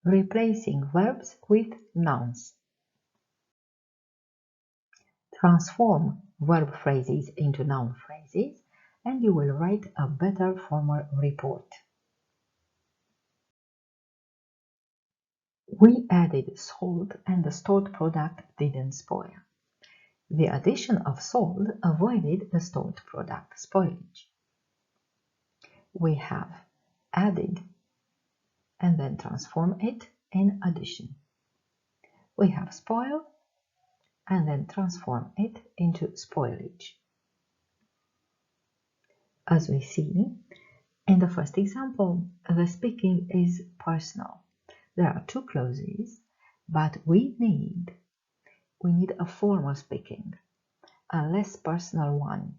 replacing verbs with nouns. Transform verb phrases into noun phrases, and you will write a better formal report. We added salt and the stored product didn't spoil. The addition of salt avoided the stored product spoilage. We have added and then transform it in addition. We have spoil and then transform it into spoilage. As we see, in the first example, the speaking is personal. There are two clauses, but we need a formal speaking, a less personal one.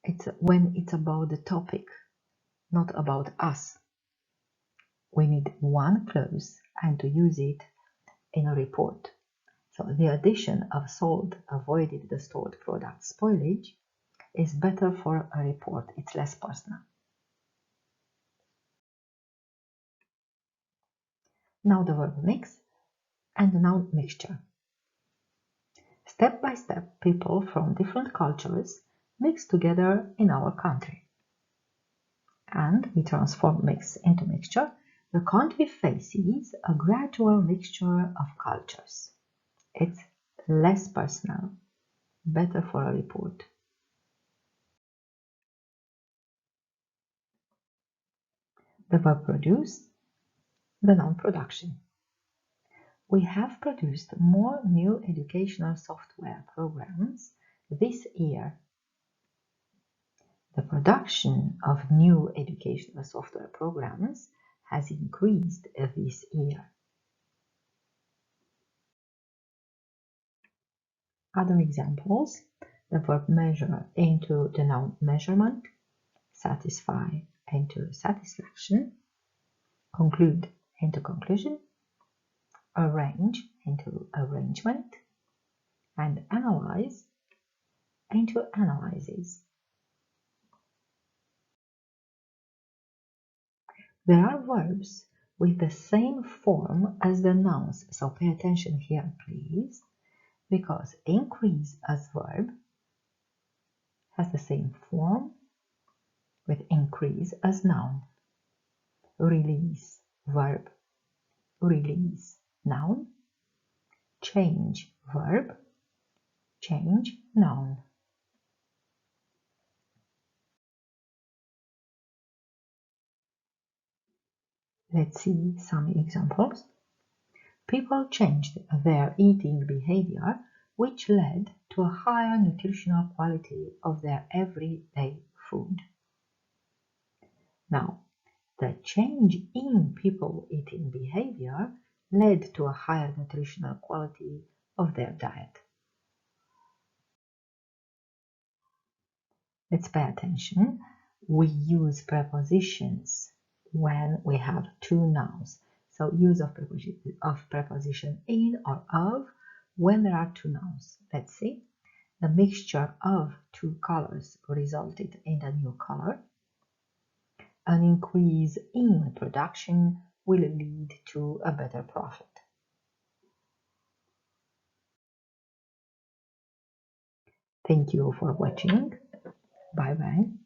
It's when it's about the topic, not about us. We need one clause and to use it in a report. So the addition of salt avoided the stored product spoilage is better for a report. It's less personal. Now the verb mix and the noun mixture. Step by step, people from different cultures mix together in our country. And we transform mix into mixture. The country faces a gradual mixture of cultures. It's less personal, better for a report. The verb produce, the noun production. We have produced more new educational software programs this year. The production of new educational software programs has increased this year. Other examples, the verb measure into the noun measurement, satisfy into satisfaction, conclude into conclusion, arrange into arrangement, and analyze into analyzes. There are verbs with the same form as the nouns, so pay attention here, please, because increase as verb has the same form with increase as noun. Release, verb, release, noun. Change, verb, change, noun. Let's see some examples. People changed their eating behavior, which led to a higher nutritional quality of their everyday food. Now, the change in people eating behavior led to a higher nutritional quality of their diet. Let's pay attention. We use prepositions when we have two nouns. So use of preposition in or of when there are two nouns. Let's see. The mixture of two colors resulted in a new color. An increase in production will lead to a better profit. Thank you for watching. Bye bye.